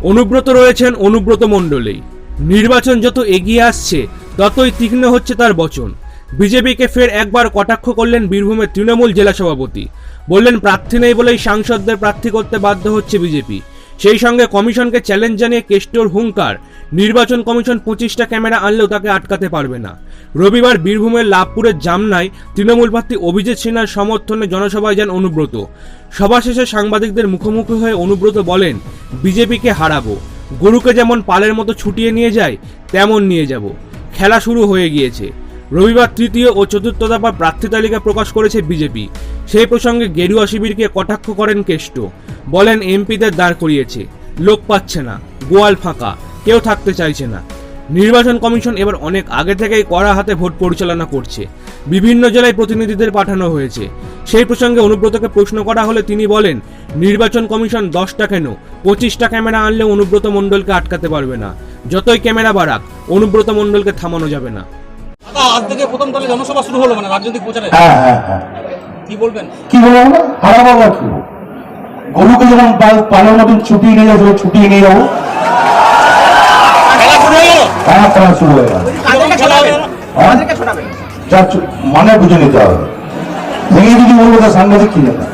অনুব্রত রয়েছেন অনুব্রত মণ্ডলেই। নির্বাচন যত এগিয়ে আসছে ততই তীক্ষ্ণ হচ্ছে তার বচন। বিজেপিকে ফের একবার কটাক্ষ করলেন বীরভূমের তৃণমূল জেলা সভাপতি। বললেন প্রার্থী নেই বলেই সাংসদদের প্রার্থী করতে বাধ্য হচ্ছে বিজেপি। সেই সঙ্গে কমিশনকে চ্যালেঞ্জ জানিয়ে কেষ্টর হুঙ্কার, নির্বাচন কমিশন 25টা ক্যামেরা আনলেও তাকে আটকাতে পারবে না। রবিবার বীরভূমের লাভপুরের জামনায় তৃণমূল প্রার্থী অভিজিৎ সিনহার সমর্থনে জনসভায় যান অনুব্রত। সভা শেষে সাংবাদিকদের মুখোমুখি হয়ে অনুব্রত বলেন, বিজেপিকে হারাবো, গরুকে যেমন পালের মতো ছুটিয়ে নিয়ে যায় তেমন নিয়ে যাব। খেলা শুরু হয়ে গিয়েছে। রবিবার তৃতীয় ও চতুর্থ দফা প্রার্থী তালিকা প্রকাশ করেছে বিজেপি। সেই প্রসঙ্গে গেরুয়া শিবিরকে কটাক্ষ করেন কেষ্ট। বলেন এমপিদের দাঁড় করিয়েছে, লোক পাচ্ছে না, গোয়াল ফাঁকা, কেউ থাকতে চাইছে না। নির্বাচন কমিশন এবার অনেক আগে থেকেই কড়া হাতে ভোট পরিচালনা করছে। বিভিন্ন জেলায় প্রতিনিধিদের পাঠানো হয়েছে। সেই প্রসঙ্গে অনুব্রতকে প্রশ্ন করা হলে তিনি বলেন, নির্বাচন কমিশন 10টা কেন 25টা ক্যামেরা আনলেও অনুব্রত মণ্ডলকে আটকাতে পারবে না। যতই ক্যামেরা বাড়াক, অনুব্রত মণ্ডলকে থামানো যাবে না। আজ থেকে প্রথম দলে জনসভা শুরু হলো, মানে রাজনৈতিক প্রচারে। কি বলবেন? কি বলবো? হারাবো আর কি? গরুকে যখন পালের মতন ছুটিয়ে নিয়ে যাবো, ছুটিয়ে নিয়ে যাবো। খেলা শুরু হয়ে গেল। হ্যাঁ, খেলা শুরু হয়ে গেল। মানে বুঝে নিতে হবে। ভেঙে যদি বলবো তো সাংবাদিক কি জানে।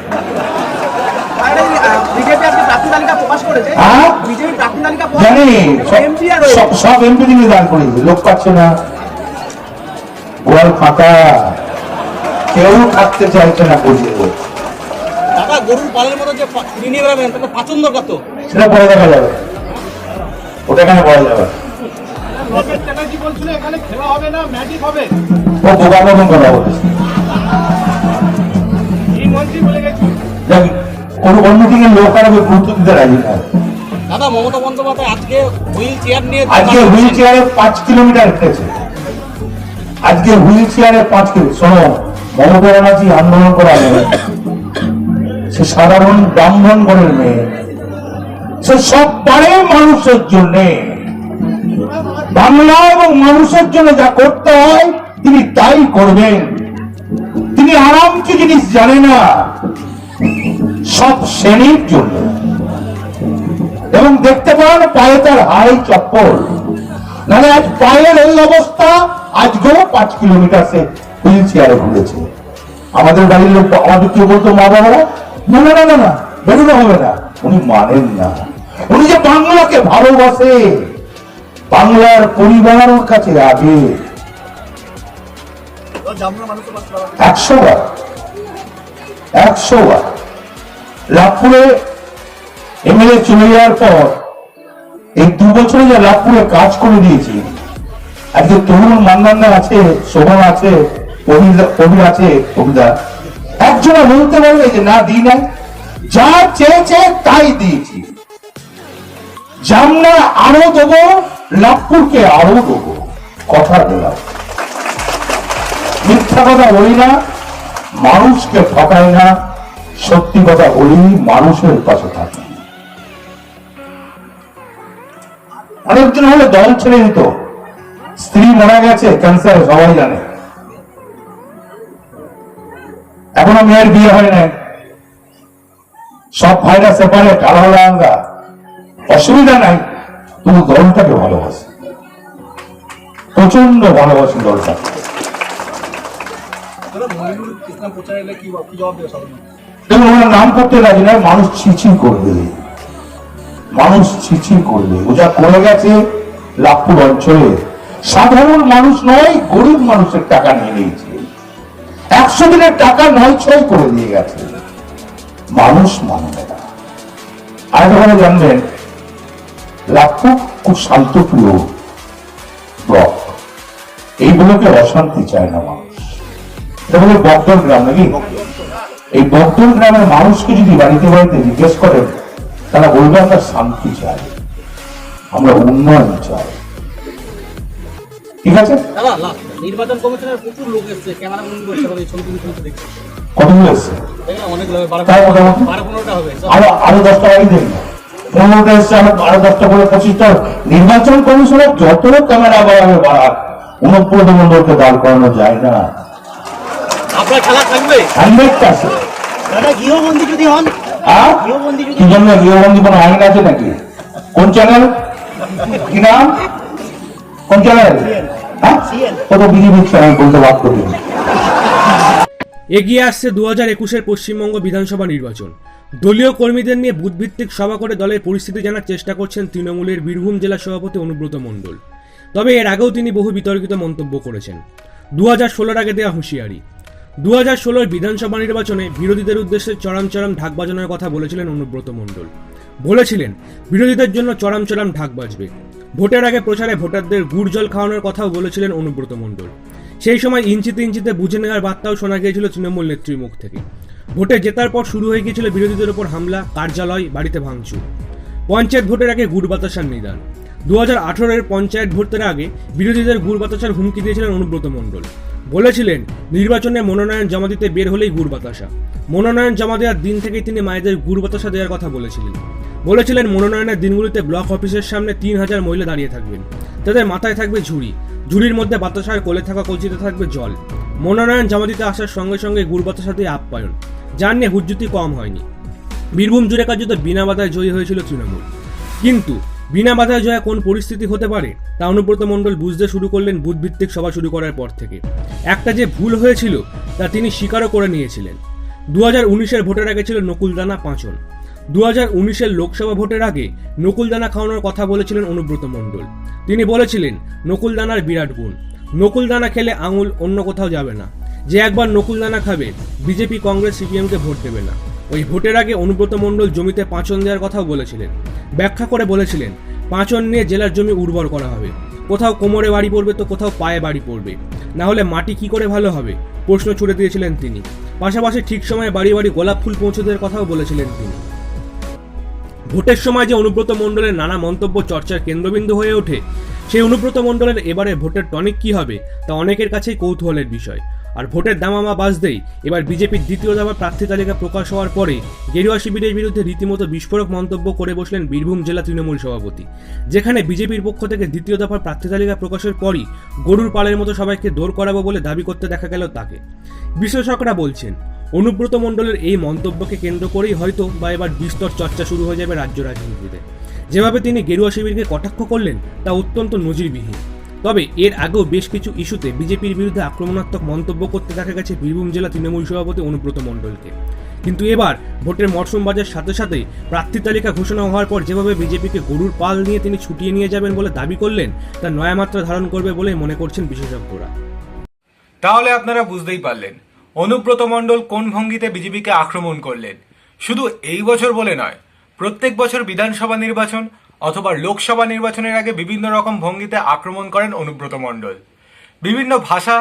জানি সব এমপি দিকে দাঁড় করেছে, লোক পাচ্ছে না, গোয়াল ফাঁকা, কেউ থাকতে চাইছে না। বুঝবো দাদা, গরুর পালের মতো যে নিয়ে বেড়াবেন, তাতে পছন্দ কত সেটা পরে দেখা যাবে, ওটা এখানে বলা যাবে। ও বোকা মতন কথা বলেছে। অন্য দিকে লোক আর গুরুত্ব দিতে রাজি না। দাদা, মমতা বন্দ্যোপাধ্যায় আজকে হুইল চেয়ার নিয়ে, আজকে হুইল চেয়ারে 5 কিলোমিটার হেঁটেছে। আজকে হুইল চেয়ারে 5 কিলোমিটার। শোনো, মমতা ব্যানার্জি আন্দোলন করা মেয়ে, সে সাধারণ ব্রাহ্মণ ঘরের মেয়ে, সে সব পারে মানুষের জন্য, বাংলা এবং মানুষের জন্য যা করতে হয় তিনি তাই করবেন। তিনি আরাম কি জিনিস জানে না, সব শ্রেণীর জন্য। এবং দেখতে পান পায়ে তার হাই চপ্পল, নাহলে আজ পায়ের এই অবস্থা। আজকেও 5 কিলোমিটার সে হুইল চেয়ারে ঘুরেছে। আমাদের বাড়ির লোক আমাদের কেউ বলতো, মা বাবারা, না না না না না বেরোনো হবে না। উনি মানেন না। উনি যে বাংলাকে ভালোবাসে, বাংলার পরিবারের কাছে আগে 100 বার 100 বার। লাভপুরে এমএলএ চলে যাওয়ার পর এই 2 বছরে যে লাভপুরে কাজ করে দিয়েছি, আজকে তরুণ মান্নান্না আছে, শোভন আছে, কবি আছে, কবিতা একজনে বলতে পারবে যে না দিই না। যা চেয়েছে তাই দিয়েছি। জামনা আরো দেবো, লাভপুরকে আরো দেবো, কথা দিলাম। মিথ্যা কথা বলি না, মানুষকে ঠকাই না, সত্যি কথা বলি, মানুষের পাশে থাকি। অনেকজন হলে দল ছেড়ে দিত, স্ত্রী মারা গেছে ক্যান্সারে, সবাই জানে। এখনো মেয়ের বিয়ে হয় না, সব ভাইরা সেপারেট, আলাদা আলাদা, অসুবিধা নাই, তুমি দলটাকে ভালোবাসি, প্রচন্ড ভালোবাসি দলটাকে। নাম করতে রাজি না, মানুষ ছিছি করবে, মানুষ ছিছি করবে। ও যা করে গেছে লাভপুর অঞ্চলে, সাধারণ মানুষ নয়, গরিব মানুষের টাকা নিয়ে নিয়েছে। 100 দিনের টাকা 9-6 করে দিয়ে গেছে। মানুষ মানবে না। আর একটা জানবেন, লাভপুর খুব শান্তপ্রিয় ব্লক। এই ব্লকে অশান্তি চায় না মানুষ। এটা বলে বকদল গ্রাম নাকি? এই বকদল গ্রামের মানুষকে যদি বাড়িতে বাড়িতে জিজ্ঞেস করেন, তারা বলবে আমরা শান্তি চাই, আমরা উন্নয়ন চাই। ঠিক আছে? নির্বাচন কমিশনের প্রচুর লোক এসেছে, ক্যামেরা বন্ধ করতে হবে, ছবি দেখছে। কতগুলো এসছে? অনেক লোক, 12-15টা হবে। আরো 10টা বাড়ি দেন, 15টা এসছে, আরো 10টা করে 25টা। নির্বাচন কমিশনের যত ক্যামেরা বাড়াবে বাড়াক, অনুব্রত মণ্ডলকে দাঁড় করানো যায় না। আপনার খেলা থাকবে 100%। দাদা, গৃহবন্দী যদি হন, কি জন্য গৃহবন্দী কোনো আইন আছে নাকি? কোন চ্যানেল? কি নাম? কোন চ্যানেল? হ্যাঁ, ও তো বিজেপি চ্যানেল বলতে বাদ করবেন। এগিয়ে আসছে 2021-এর পশ্চিমবঙ্গ বিধানসভা নির্বাচন। দলীয় কর্মীদের নিয়ে বুথভিত্তিক সভা করে দলের পরিস্থিতি জানার চেষ্টা করছেন তৃণমূলের বীরভূম জেলা সভাপতি অনুব্রত মণ্ডল। তবে এর আগেও তিনি বহু বিতর্কিত মন্তব্য করেছেন। 2016-র আগে দেওয়া হুঁশিয়ারি। 2016-র বিধানসভা নির্বাচনে বিরোধীদের উদ্দেশ্যে চরম ঢাক বাজানোর কথা বলেছিলেন অনুব্রত মণ্ডল। বলেছিলেন বিরোধীদের জন্য চরম ঢাক বাজবে। ভোটের আগে প্রচারে ভোটারদের গুড় জল খাওয়ানোর কথাও বলেছিলেন অনুব্রত মণ্ডল। সেই সময় ইঞ্চিতে বুঝে নেওয়ার বার্তাও শোনা গিয়েছিল তৃণমূল নেত্রীর মুখ থেকে। ভোটে জেতার পর শুরু হয়ে গিয়েছিল বিরোধীদের ওপর হামলা, কার্যালয়, বাড়িতে ভাঙচুর। পঞ্চায়েত ভোটের আগে গুড় বাতাসার নিদান। 2018-এর পঞ্চায়েত ভোটের আগে বিরোধীদের গুড় বাতাসার হুমকি দিয়েছিলেন অনুব্রত মণ্ডল। বলেছিলেন নির্বাচনে মনোনয়ন জমা দিতে বের হলেই গুড় বাতাসা। মনোনয়ন জমা দেওয়ার দিন থেকেই তিনি মায়েদের গুড় বাতাসা দেওয়ার কথা বলেছিলেন মনোনয়নের দিনগুলিতে ব্লক অফিসের সামনে 3000 মহিলা দাঁড়িয়ে থাকবেন। তাদের মাথায় থাকবে ঝুড়ির মধ্যে বাতাসার কোলে থাকা কলসিতে থাকবে জল। মনোনয়ন জমা দিতে আসার সঙ্গে সঙ্গে গুড় বাতাসা দিয়ে আপ্যায়ন। যার নিয়ে হুজ্জুতি কম হয়নি। বীরভূম জুড়ে কার্যত বিনা বাধায় জয়ী হয়েছিল তৃণমূল। কিন্তু বিনা বাধায় জয়া কোন পরিস্থিতি হতে পারে তা অনুব্রত মণ্ডল বুঝতে শুরু করলেন বুথভিত্তিক সভা শুরু করার পর থেকে। একটা যে ভুল হয়েছিল তা তিনি স্বীকারও করে নিয়েছিলেন। 2019-এর ভোটের আগে ছিল নকুলদানা পাঁচন। 2019-এর লোকসভা ভোটের আগে নকুলদানা খাওয়ানোর কথা বলেছিলেন অনুব্রত মণ্ডল। তিনি বলেছিলেন নকুলদানার বিরাট গুণ। নকুলদানা খেলে আঙুল অন্য কোথাও যাবে না। যে একবার নকুলদানা খাবে বিজেপি, কংগ্রেস, সিপিএমকে ভোট দেবে না। ওই ভোটের আগে অনুব্রত মণ্ডল জমিতে পাঁচন দেওয়ার কথাও বলেছিলেন। ব্যাখ্যা করে বলেছিলেন পাঁচন নিয়ে জেলার জমি উর্বর করা হবে। কোথাও কোমরে বাড়ি পড়বে তো কোথাও পায়ে বাড়ি পড়বে, না হলে মাটি কি করে ভালো হবে প্রশ্ন ছুড়ে দিয়েছিলেন তিনি। পাশাপাশি ঠিক সময়ে বাড়ি গোলাপ ফুল পৌঁছে দেওয়ার কথাও বলেছিলেন তিনি। ভোটের সময় যে অনুব্রত মণ্ডলের নানা মন্তব্য চর্চার কেন্দ্রবিন্দু হয়ে ওঠে, সেই অনুব্রত মণ্ডলের এবারে ভোটের টনিক কি হবে তা অনেকের কাছেই কৌতূহলের বিষয়। আর ভোটের দামামা বাজতেই এবার বিজেপির দ্বিতীয় দফার প্রার্থী তালিকা প্রকাশ হওয়ার পরে গেরুয়া শিবিরের বিরুদ্ধে রীতিমতো বিস্ফোরক মন্তব্য করে বসলেন বীরভূম জেলা তৃণমূল সভাপতি। যেখানে বিজেপির পক্ষ থেকে দ্বিতীয় দফার প্রার্থী তালিকা প্রকাশের পরই গরুর পালের মতো সবাইকে দৌড় করাবো বলে দাবি করতে দেখা গেল তাকে। বিশ্লেষকরা বলছেন অনুব্রত মণ্ডলের এই মন্তব্যকে কেন্দ্র করেই হয়তো বা এবার বিস্তর চর্চা শুরু হয়ে যাবে রাজ্য রাজনীতিতে। যেভাবে তিনি গেরুয়া শিবিরকে কটাক্ষ করলেন তা অত্যন্ত নজিরবিহীন। তবে এর আগেও বেশ কিছু ইস্যুতে বিজেপির বিরুদ্ধে আক্রমণাত্মক মন্তব্য করতে দেখা গেছে বীরভূম জেলা তৃণমূল সভাপতি অনুব্রত মণ্ডলকে। কিন্তু এবার ভোটের মরশুম বাজার সাথে সাথেই প্রার্থী তালিকা ঘোষণা হওয়ার পর যেভাবে বিজেপিকে গরুর পাল নিয়ে তিনি ছুটিয়ে নিয়ে যাবেন বলে দাবি করলেন তা নয়া মাত্রা ধারণ করবে বলেই মনে করছেন বিশেষজ্ঞরা। তাহলে আপনারা বুঝতেই পারলেন অনুব্রত মণ্ডল কোন ভঙ্গিতে বিজেপিকে আক্রমণ করলেন। শুধু এই বছর বলে নয়, প্রত্যেক বছর বিধানসভা নির্বাচন অথবা লোকসভা নির্বাচনের আগে বিভিন্ন রকম ভঙ্গিতে আক্রমণ করেন অনুব্রত মণ্ডল। বিভিন্ন ভাষা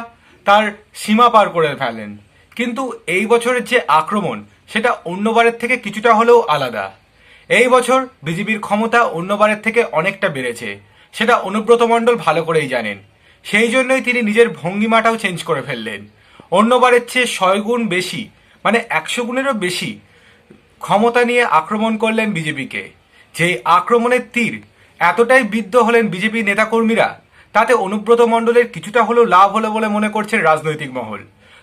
তার সীমা পার করে ফেলেন। কিন্তু এই বছরের যে আক্রমণ সেটা অন্যবারের থেকে কিছুটা হলেও আলাদা। এই বছর বিজেপির ক্ষমতা অন্যবারের থেকে অনেকটা বেড়েছে, সেটা অনুব্রত মণ্ডল ভালো করেই জানেন। সেই জন্যই তিনি নিজের ভঙ্গিমাটাও চেঞ্জ করে ফেললেন। অন্যবারের চেয়ে 100 গুণ বেশি, মানে 100 গুণেরও বেশি ক্ষমতা নিয়ে আক্রমণ করলেন বিজেপিকে। যেই আক্রমণের তীর এতটাই বিদ্ধ হলেন বিজেপি নেতাকর্মীরা, তাতে অনুব্রত মণ্ডলের কিছুটা হলেও লাভ হলো বলে মনে করছেন রাজনৈতিক মহল।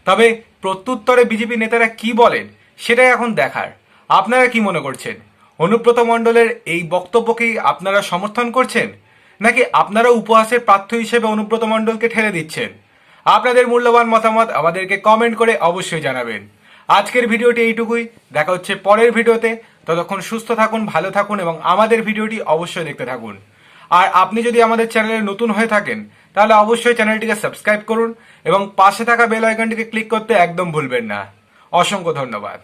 তবে প্রত্যুত্তরে বিজেপি নেতারা কি বলেন সেটাই এখন দেখার। আপনারা কি মনে করছেন? অনুব্রত মণ্ডলের এই বক্তব্যকেই আপনারা সমর্থন করছেন, নাকি আপনারা উপহাসের পাত্র হিসেবে অনুব্রত মণ্ডলকে ঠেলে দিচ্ছেন? আপনাদের মূল্যবান মতামত আমাদেরকে কমেন্ট করে অবশ্যই জানাবেন। আজকের ভিডিওটি এইটুকুই, দেখা হচ্ছে পরের ভিডিওতে। ততক্ষণ সুস্থ থাকুন, ভালো থাকুন এবং আমাদের ভিডিওটি অবশ্যই দেখতে থাকুন। আর আপনি যদি আমাদের চ্যানেলে নতুন হয়ে থাকেন তাহলে অবশ্যই চ্যানেলটিকে সাবস্ক্রাইব করুন এবং পাশে থাকা বেল আইকনটিকে ক্লিক করতে একদম ভুলবেন না। অসংখ্য ধন্যবাদ।